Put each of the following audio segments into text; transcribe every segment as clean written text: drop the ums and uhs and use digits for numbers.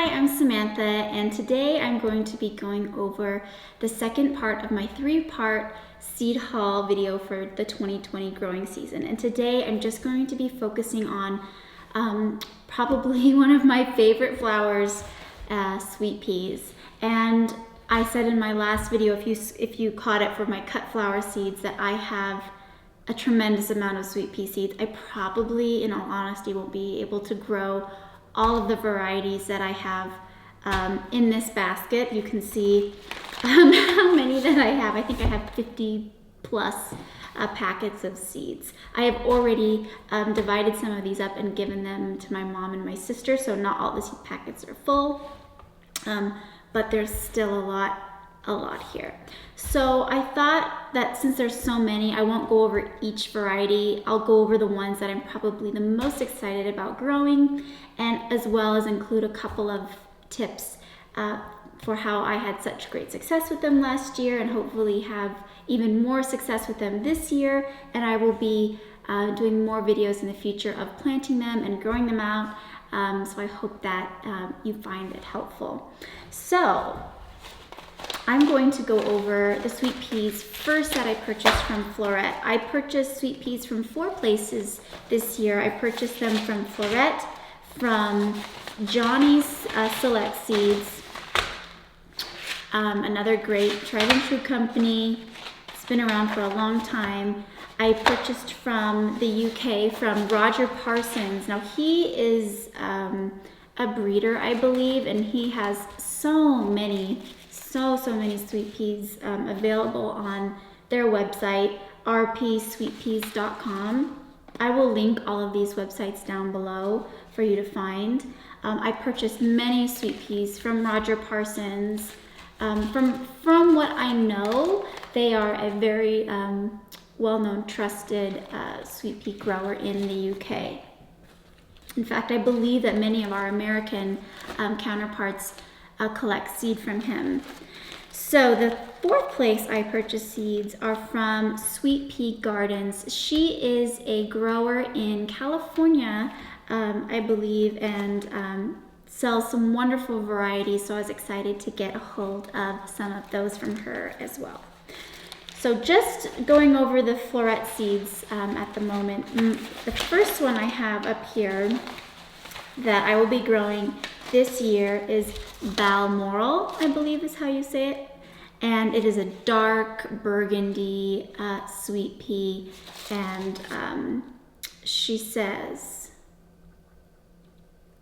Hi, I'm Samantha, and today I'm going to be going over the second part of my 3-part seed haul video for the 2020 growing season. And today I'm just going to be focusing on probably one of my favorite flowers, sweet peas. And I said in my last video, if you caught it for my cut flower seeds, that I have a tremendous amount of sweet pea seeds. I probably, in all honesty, won't be able to grow all of the varieties that I have in this basket. You can see how many that I have. I think I have 50 plus packets of seeds. I have already divided some of these up and given them to my mom and my sister, so not all the seed packets are full, but there's still a lot here. So I thought that since there's so many, I won't go over each variety. I'll go over the ones that I'm probably the most excited about growing, and as well as include a couple of tips for how I had such great success with them last year and hopefully have even more success with them this year. And I will be doing more videos in the future of planting them and growing them out. So I hope that you find it helpful. So I'm going to go over the sweet peas first that I purchased from Floret. I purchased sweet peas from 4 places this year. I purchased them from Fleurette, from Johnny's Select Seeds, another great tried and true company. It's been around for a long time. I purchased from the UK from Roger Parsons. Now he is a breeder, I believe, and he has so many sweet peas available on their website, rpsweetpeas.com. I will link all of these websites down below for you to find. I purchased many sweet peas from Roger Parsons. From what I know, they are a very well-known, trusted sweet pea grower in the UK. In fact, I believe that many of our American counterparts collect seed from him. So the 4th place I purchased seeds are from Sweet Pea Gardens. She is a grower in California, I believe, and sells some wonderful varieties, so I was excited to get a hold of some of those from her as well. So just going over the Floret seeds at the moment. The first one I have up here that I will be growing this year is Balmoral, I believe is how you say it. And it is a dark burgundy sweet pea. And she says,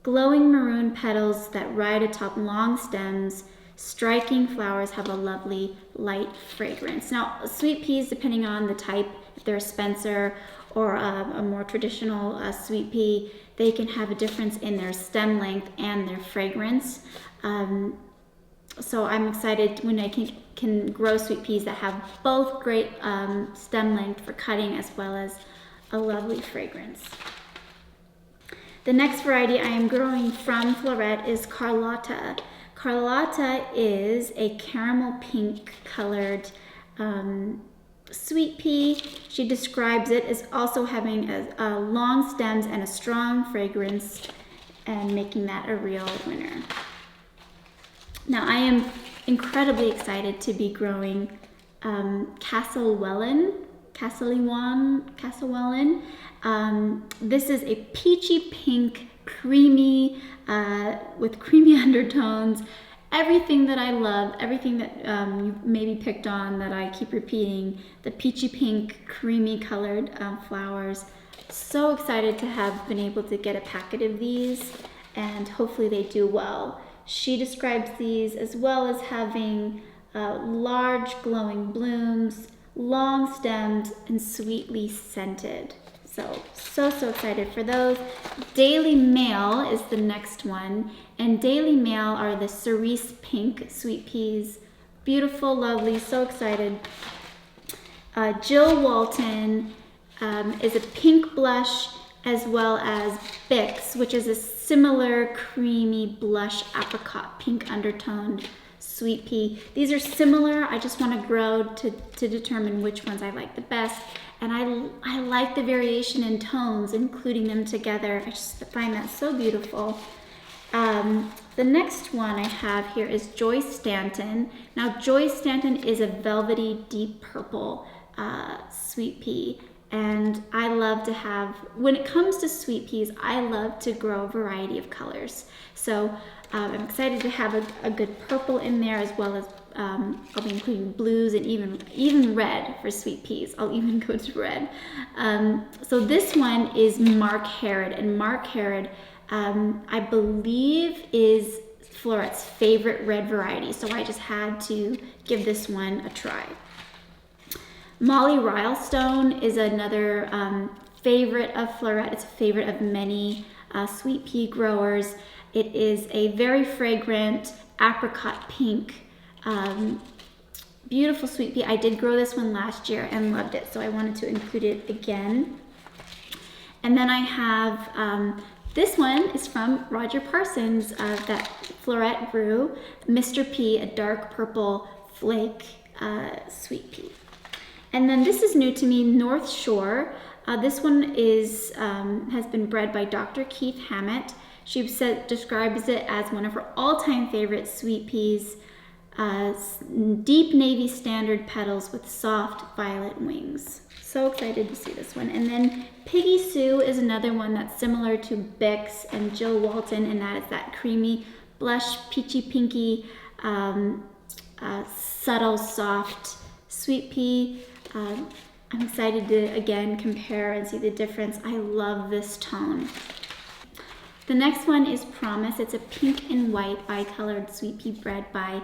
glowing maroon petals that ride atop long stems, striking flowers have a lovely light fragrance. Now, sweet peas, depending on the type, if they're a Spencer or a more traditional sweet pea, they can have a difference in their stem length and their fragrance. So I'm excited when I can grow sweet peas that have both great stem length for cutting as well as a lovely fragrance. The next variety I am growing from Floret is Carlotta. Carlotta is a caramel pink colored sweet pea. She describes it as also having a long stems and a strong fragrance, and making that a real winner. Now I am incredibly excited to be growing Castlewellan. This is a peachy pink, creamy, with creamy undertones. Everything that I love, everything that you maybe picked on that I keep repeating, the peachy pink, creamy colored flowers. So excited to have been able to get a packet of these, and hopefully they do well. She describes these as well as having large glowing blooms, long stems, and sweetly scented. So excited for those. Daily Mail is the next one, and Daily Mail are the cerise pink sweet peas. Beautiful, lovely, so excited. Jill Walton is a pink blush, as well as Bix, which is a similar creamy blush apricot pink undertoned sweet pea. These are similar. I just want to grow to determine which ones I like the best. And I like the variation in tones, including them together. I just find that so beautiful. The The next one I have here is Joyce Stanton. Now Joyce Stanton is a velvety deep purple sweet pea, and I love to have, when it comes to sweet peas, I love to grow a variety of colors. So I'm excited to have a good purple in there, as well as I'll be including blues and even red for sweet peas. I'll even go to red. So this one is Mark Herod, and Mark Herod I believe is Florette's favorite red variety, so I just had to give this one a try. Molly Rylestone is another favorite of Fleurette. It's a favorite of many sweet pea growers. It is a very fragrant apricot pink, beautiful sweet pea. I did grow this one last year and loved it, so I wanted to include it again. And then I have, this one is from Roger Parsons that Fleurette grew, Mr. P, a dark purple flake sweet pea. And then this is new to me, North Shore. This one is has been bred by Dr. Keith Hammett. She describes it as one of her all-time favorite sweet peas. Deep navy standard petals with soft violet wings. So excited to see this one. And then Piggy Sue is another one that's similar to Bix and Jill Walton, and that is that creamy, blush, peachy pinky, subtle, soft sweet pea. I'm excited to again compare and see the difference. I love this tone. The next one is Promise. It's a pink and white bicolored sweet pea bred by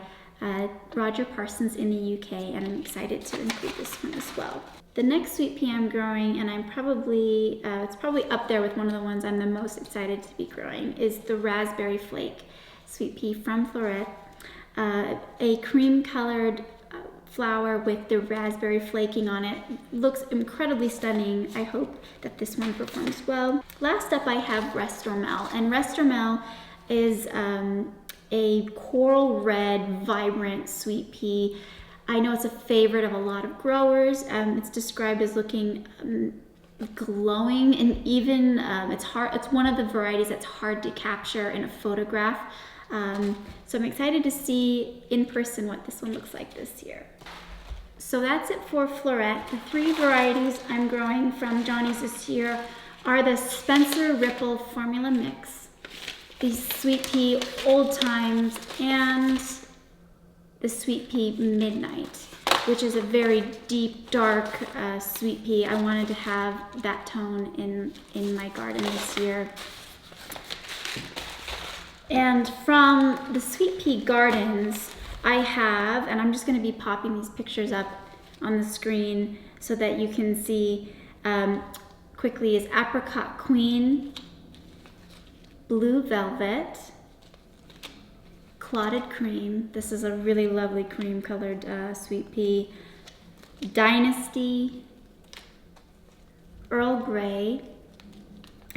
Roger Parsons in the UK, and I'm excited to include this one as well. The next sweet pea I'm growing, and I'm probably, it's probably up there with one of the ones I'm the most excited to be growing, is the Raspberry Flake sweet pea from Floret. A cream colored flower with the raspberry flaking on it. Looks incredibly stunning. I hope that this one performs well. Last up I have Restormel, and Restormel is a coral red vibrant sweet pea. I know it's a favorite of a lot of growers. It's described as looking glowing, and even it's one of the varieties that's hard to capture in a photograph. So I'm excited to see in person what this one looks like this year. So that's it for Floret. The three varieties I'm growing from Johnny's this year are the Spencer Ripple Formula Mix, the Sweet Pea Old Times, and the Sweet Pea Midnight, which is a very deep, dark sweet pea. I wanted to have that tone in my garden this year. And from the Sweet Pea Gardens, I have, and I'm just going to be popping these pictures up on the screen so that you can see quickly, is Apricot Queen, Blue Velvet, Clotted Cream. This is a really lovely cream colored sweet pea. Dynasty, Earl Grey,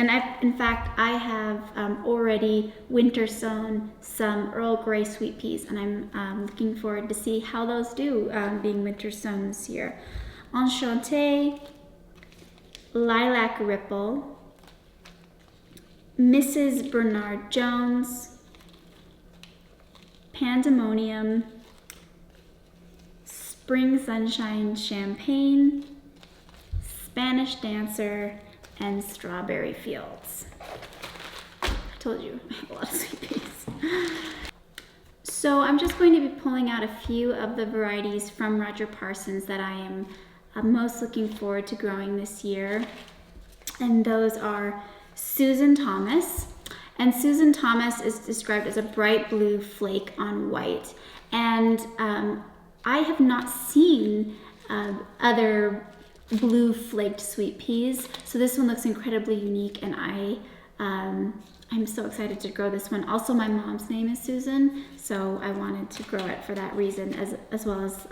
and in fact I have already winter sown some Earl Grey sweet peas, and I'm looking forward to see how those do being winter sown this year. Enchantée, Lilac Ripple, Mrs. Bernard Jones, Pandemonium, Spring Sunshine Champagne, Spanish Dancer, and Strawberry Fields. I told you, I have a lot of sweet peas. So I'm just going to be pulling out a few of the varieties from Roger Parsons that I am most looking forward to growing this year. And those are Susan Thomas. And Susan Thomas is described as a bright blue flake on white. And I have not seen other blue flaked sweet peas, so this one looks incredibly unique, and I'm so excited to grow this one. Also, my mom's name is Susan, so I wanted to grow it for that reason, as well as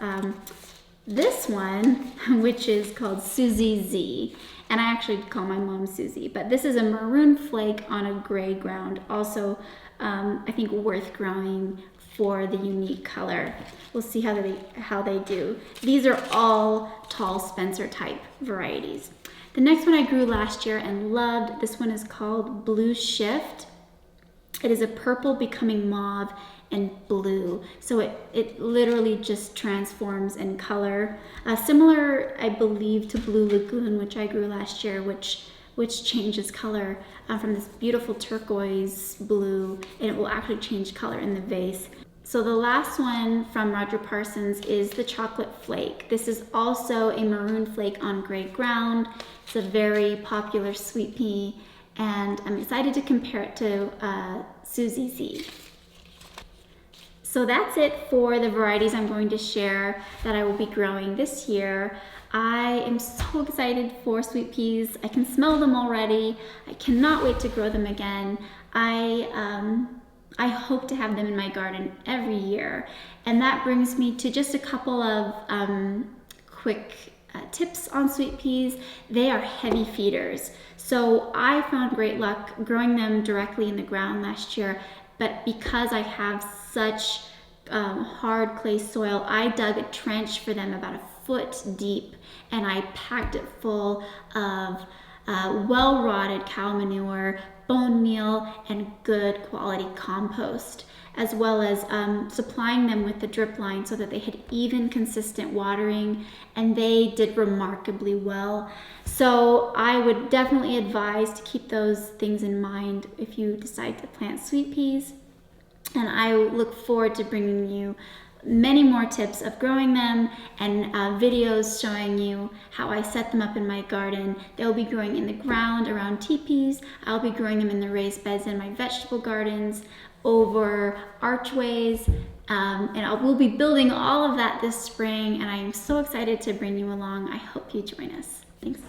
this one, which is called Susie Z, and I actually call my mom Susie, but this is a maroon flake on a gray ground. Also, I think worth growing for the unique color. We'll see how they do. These are all tall Spencer type varieties. The next one I grew last year and loved, this one is called Blue Shift. It is a purple becoming mauve and blue. So it literally just transforms in color. Similar, I believe, to Blue Lagoon, which I grew last year, which changes color from this beautiful turquoise blue, and it will actually change color in the vase. So the last one from Roger Parsons is the chocolate flake. This is also a maroon flake on gray ground. It's a very popular sweet pea, and I'm excited to compare it to Susie Z. So that's it for the varieties I'm going to share that I will be growing this year. I am so excited for sweet peas. I can smell them already. I cannot wait to grow them again. I hope to have them in my garden every year. And that brings me to just a couple of quick tips on sweet peas. They are heavy feeders. So I found great luck growing them directly in the ground last year, but because I have such hard clay soil, I dug a trench for them about a foot deep, and I packed it full of well-rotted cow manure, bone meal, and good quality compost, as well as supplying them with the drip line so that they had even, consistent watering, and they did remarkably well. So I would definitely advise to keep those things in mind if you decide to plant sweet peas. And I look forward to bringing you many more tips of growing them and videos showing you how I set them up in my garden. They'll be growing in the ground around teepees. I'll be growing them in the raised beds in my vegetable gardens, over archways, and we'll be building all of that this spring, and I am so excited to bring you along. I hope you join us. Thanks.